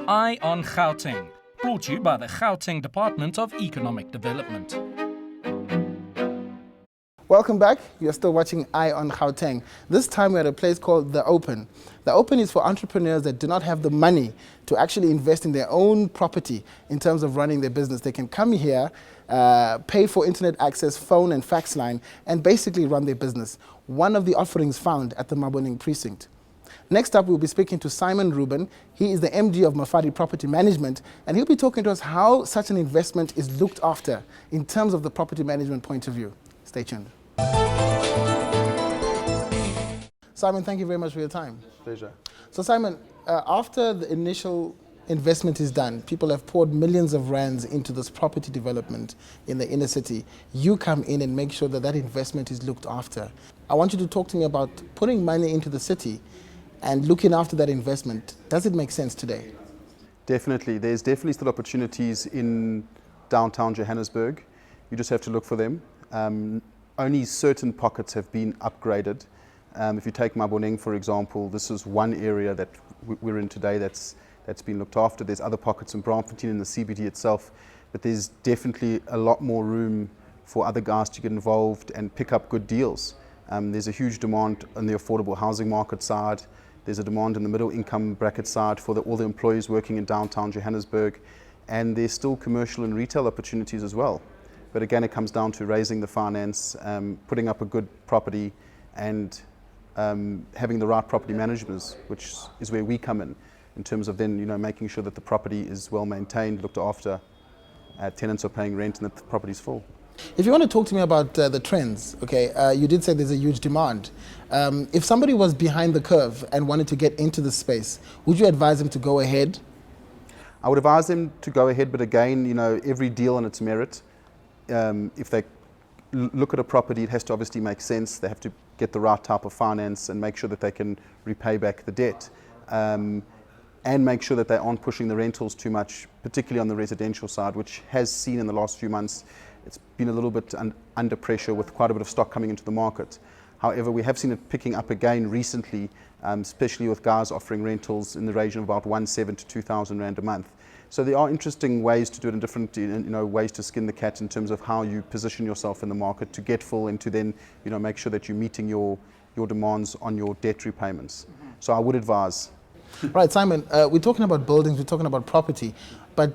Eye on Gauteng, brought to you by the Gauteng Department of Economic Development. Welcome back. You're still watching Eye on Gauteng. This time we're at a place called The Open. The Open is for entrepreneurs that do not have the money to actually invest in their own property in terms of running their business. They can come here, pay for internet access, phone and fax line, and basically run their business. One of the offerings found at the Maboneng Precinct. Next up, we'll be speaking to Simon Ruben. He is the MD of Mafari Property Management, and he'll be talking to us how such an investment is looked after in terms of the property management point of view. Stay tuned. Simon, thank you very much for your time. Pleasure. So Simon, after the initial investment is done, people have poured millions of rands into this property development in the inner city. You come in and make sure that that investment is looked after. I want you to talk to me about putting money into the city and looking after that investment. Does it make sense today? Definitely. There's definitely still opportunities in downtown Johannesburg. You just have to look for them. Only certain pockets have been upgraded. If you take Maboneng, for example, this is one area that we're in today that's been looked after. There's other pockets in Braamfontein in the CBD itself, but there's definitely a lot more room for other guys to get involved and pick up good deals. There's a huge demand on the affordable housing market side. There's a demand in the middle income bracket side for all the employees working in downtown Johannesburg, and there's still commercial and retail opportunities as well. But again, it comes down to raising the finance, putting up a good property, and having the right property management, which is where we come in terms of then making sure that the property is well maintained, looked after, tenants are paying rent, and that the property is full. If you want to talk to me about the trends, okay, you did say there's a huge demand. If somebody was behind the curve and wanted to get into the space, would you advise them to go ahead? I would advise them to go ahead, but again, every deal on its merit. If they look at a property, it has to obviously make sense. They have to get the right type of finance and make sure that they can repay back the debt. And make sure that they aren't pushing the rentals too much, particularly on the residential side, which has seen in the last few months, it's been a little bit under pressure with quite a bit of stock coming into the market. However, we have seen it picking up again recently, especially with guys offering rentals in the region of about 1,700 to 2,000 Rand a month. So there are interesting ways to do it and different ways to skin the cat in terms of how you position yourself in the market to get full and to then make sure that you're meeting your demands on your debt repayments. So I would advise. Right, Simon, we're talking about buildings, we're talking about property, but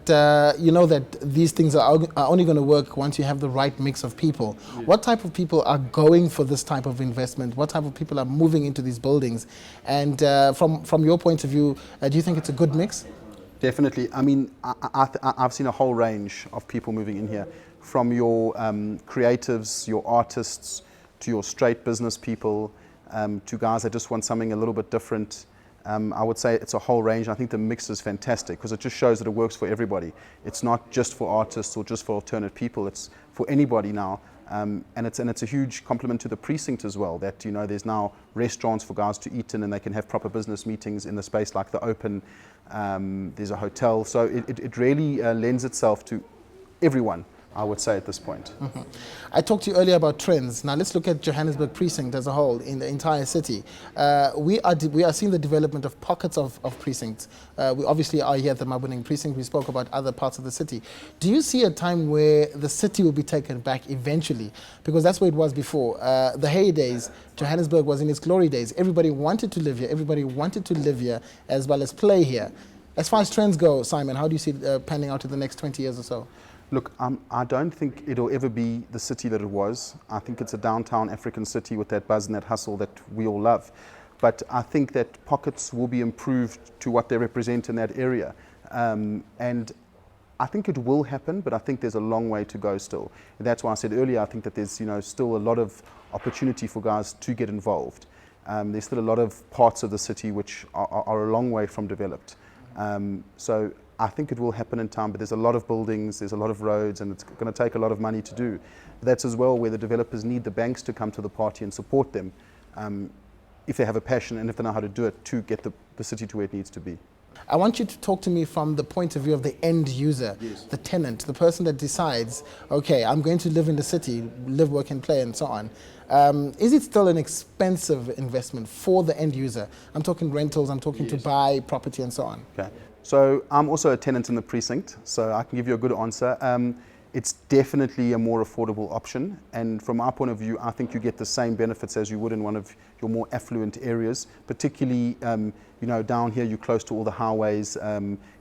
you know that these things are only going to work once you have the right mix of people. Yeah. What type of people are going for this type of investment? What type of people are moving into these buildings? And from your point of view, do you think it's a good mix? Definitely. I mean, I've seen a whole range of people moving in here, from your creatives, your artists, to your straight business people, to guys that just want something a little bit different. I would say it's a whole range. I think the mix is fantastic because it just shows that it works for everybody. It's not just for artists or just for alternate people. It's for anybody now. And it's a huge compliment to the precinct as well, that there's now restaurants for guys to eat in, and they can have proper business meetings in the space like the Open. There's a hotel, so it really lends itself to everyone, I would say, at this point. Mm-hmm. I talked to you earlier about trends. Now let's look at Johannesburg Precinct as a whole, in the entire city. We are seeing the development of pockets of precincts. We obviously are here at the Maboneng Precinct. We spoke about other parts of the city. Do you see a time where the city will be taken back eventually? Because that's where it was before. The heydays, Johannesburg was in its glory days. Everybody wanted to live here. Everybody wanted to live here as well as play here. As far as trends go, Simon, how do you see it panning out in the next 20 years or so? Look, I don't think it'll ever be the city that it was. I think it's a downtown African city with that buzz and that hustle that we all love. But I think that pockets will be improved to what they represent in that area. And I think it will happen, but I think there's a long way to go still. And that's why I said earlier, I think that there's still a lot of opportunity for guys to get involved. There's still a lot of parts of the city which are a long way from developed. So I think it will happen in time, but there's a lot of buildings, there's a lot of roads, and it's going to take a lot of money to do. But that's as well where the developers need the banks to come to the party and support them if they have a passion and if they know how to do it to get the city to where it needs to be. I want you to talk to me from the point of view of the end user, the tenant, the person that decides, okay, I'm going to live in the city, live, work and play and so on. Is it still an expensive investment for the end user? I'm talking rentals, I'm talking to buy property and so on. Okay. So I'm also a tenant in the precinct, so I can give you a good answer. It's definitely a more affordable option, and from our point of view, I think you get the same benefits as you would in one of your more affluent areas, particularly down here you're close to all the highways.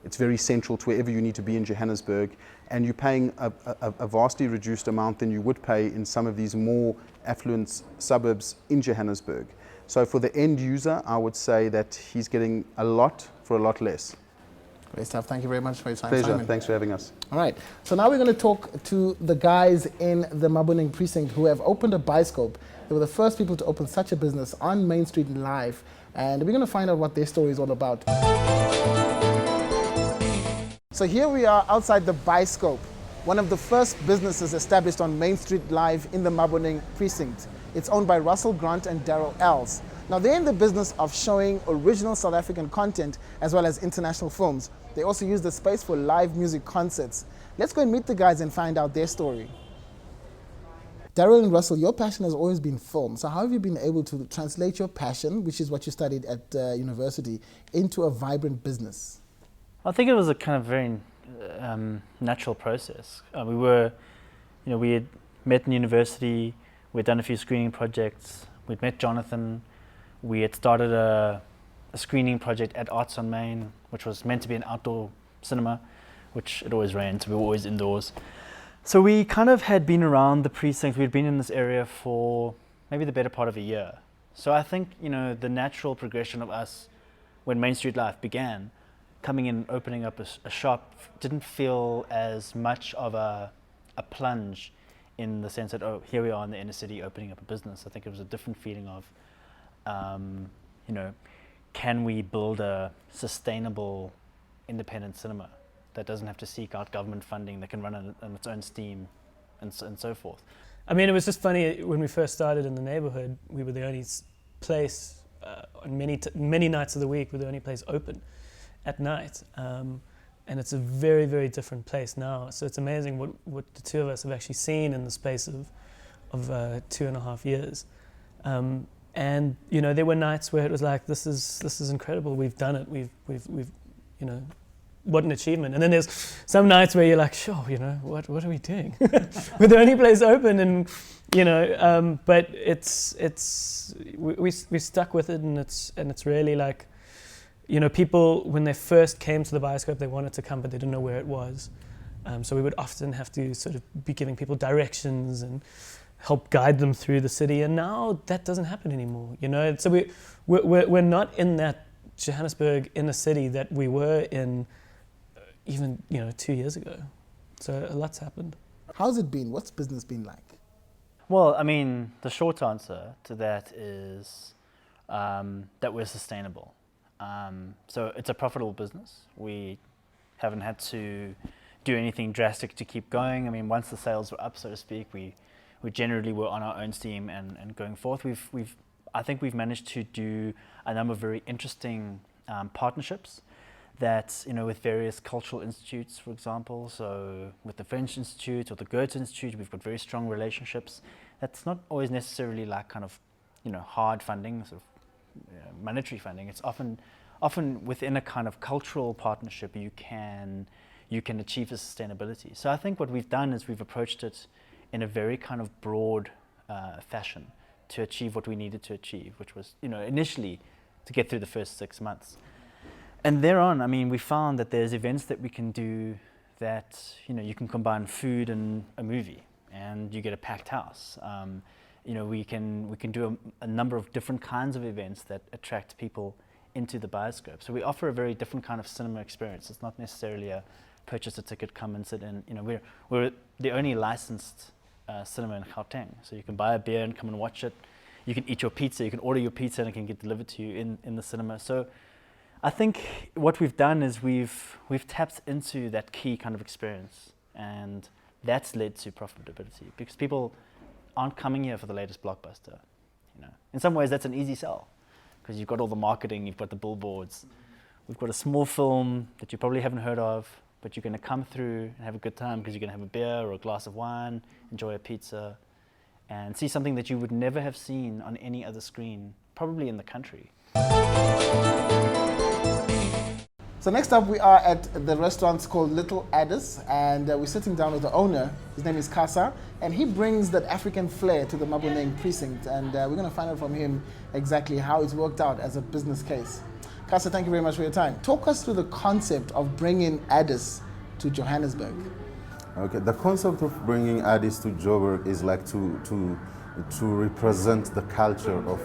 It's very central to wherever you need to be in Johannesburg, and you're paying a vastly reduced amount than you would pay in some of these more affluent suburbs in Johannesburg. So for the end user, I would say that he's getting a lot for a lot less. Great stuff. Thank you very much for your time, Pleasure. Simon. Thanks for having us. All right. So now we're going to talk to the guys in the Maboneng Precinct who have opened a Byscope. They were the first people to open such a business on Main Street Live, and we're going to find out what their story is all about. So here we are outside the Byscope, one of the first businesses established on Main Street Live in the Maboneng Precinct. It's owned by Russell Grant and Daryl Els. Now they're in the business of showing original South African content as well as international films. They also use the space for live music concerts. Let's go and meet the guys and find out their story. Daryl and Russell, your passion has always been film. So how have you been able to translate your passion, which is what you studied at university, into a vibrant business? I think it was a kind of very natural process. We had met in university, we'd done a few screening projects, we'd met Jonathan, we had started a screening project at Arts on Main, which was meant to be an outdoor cinema, which it always rained, so we were always indoors. So we kind of had been around the precinct, we'd been in this area for maybe the better part of a year. So I think, the natural progression of us, when Main Street Life began, coming in and opening up a shop didn't feel as much of a plunge in the sense that, oh, here we are in the inner city opening up a business. I think it was a different feeling of, can we build a sustainable independent cinema that doesn't have to seek out government funding, that can run on its own steam and so forth. I mean, it was just funny when we first started in the neighborhood, we were the only place on many nights of the week, we're the only place open at night. And it's a very, very different place now. So it's amazing what the two of us have actually seen in the space of 2.5 years. And there were nights where it was like, this is incredible. We've done it. We've what an achievement. And then there's some nights where you're like, sure, what are we doing? We're the only place open, and but we stuck with it, and it's really like, people when they first came to the Byscope, they wanted to come, but they didn't know where it was. So we would often have to sort of be giving people directions and help guide them through the city. And now that doesn't happen anymore, So we're not in that Johannesburg inner city that we were in even 2 years ago. So a lot's happened. How's it been? What's business been like? Well, I mean, the short answer to that is that we're sustainable. So it's a profitable business. We haven't had to do anything drastic to keep going. I mean, once the sales were up, so to speak, we generally were on our own steam and going forth. I think we've managed to do a number of very interesting partnerships that, with various cultural institutes, for example. So with the French Institute or the Goethe Institute, we've got very strong relationships. That's not always necessarily like kind of, hard funding, sort of monetary funding. It's often within a kind of cultural partnership you can achieve a sustainability. So I think what we've done is we've approached it in a very kind of broad fashion to achieve what we needed to achieve, which was, initially to get through the first 6 months. And thereon, I mean, we found that there's events that we can do that, you can combine food and a movie, and you get a packed house. We can do a number of different kinds of events that attract people into the Byscope. So we offer a very different kind of cinema experience. It's not necessarily a purchase a ticket, come and sit in. We're the only licensed cinema in Gauteng. So you can buy a beer and come and watch it. You can eat your pizza. You can order your pizza and it can get delivered to you in the cinema. So I think what we've done is we've tapped into that key kind of experience, and that's led to profitability because people aren't coming here for the latest blockbuster. In some ways, that's an easy sell because you've got all the marketing, you've got the billboards. We've got a small film that you probably haven't heard of, but you're going to come through and have a good time because you're going to have a beer or a glass of wine, enjoy a pizza, and see something that you would never have seen on any other screen, probably in the country. So next up, we are at the restaurant called Little Addis, and we're sitting down with the owner. His name is Kasa, and he brings that African flair to the Maboneng Precinct, and we're going to find out from him exactly how it's worked out as a business case. Kasa, thank you very much for your time. Talk us through the concept of bringing Addis to Johannesburg. Okay, the concept of bringing Addis to Joburg is like to represent the culture of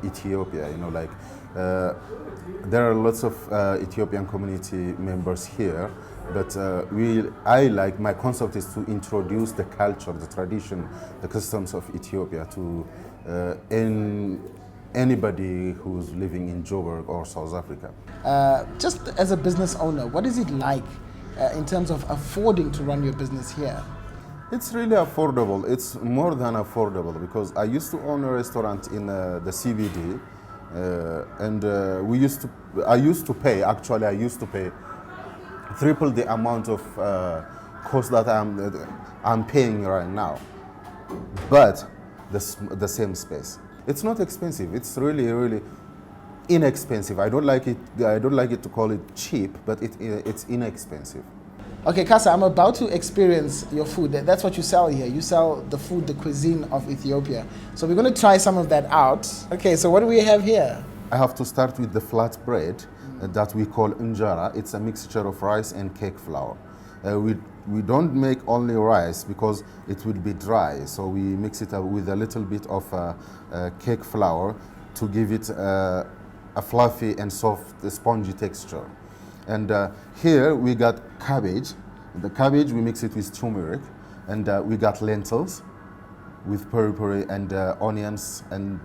Ethiopia. You know, like there are lots of Ethiopian community members here, but my concept is to introduce the culture, the tradition, the customs of Ethiopia to anybody who's living in Joburg or South Africa. Just as a business owner, what is it like in terms of affording to run your business here? It's really affordable. It's more than affordable because I used to own a restaurant in the CBD, and I used to pay triple the amount of cost that I'm paying right now, but the same space. It's not expensive. It's really inexpensive. I don't like it to call it cheap, but it's inexpensive. Okay, Kasa, I'm about to experience your food. That's what you sell here. You sell the food, the cuisine of Ethiopia. So we're going to try some of that out. Okay, so what do we have here? I have to start with the flat bread that we call injera. It's a mixture of rice and cake flour. We don't make only rice because it will be dry. So we mix it up with a little bit of cake flour to give it a fluffy and soft, spongy texture. And here we got cabbage. The cabbage, we mix it with turmeric. And we got lentils with peri-peri and onions and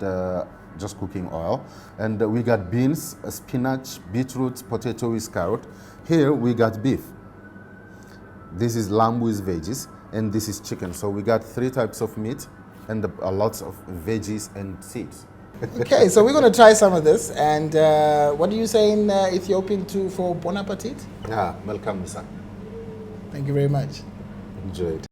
just cooking oil. And we got beans, spinach, beetroot, potato with carrot. Here we got beef. This is lamb with veggies, and this is chicken. So we got 3 types of meat and lots of veggies and seeds. Okay, so we're going to try some of this. And what do you say in Ethiopian for bon appetit? Yeah, welcome, Misa. Thank you very much. Enjoy it.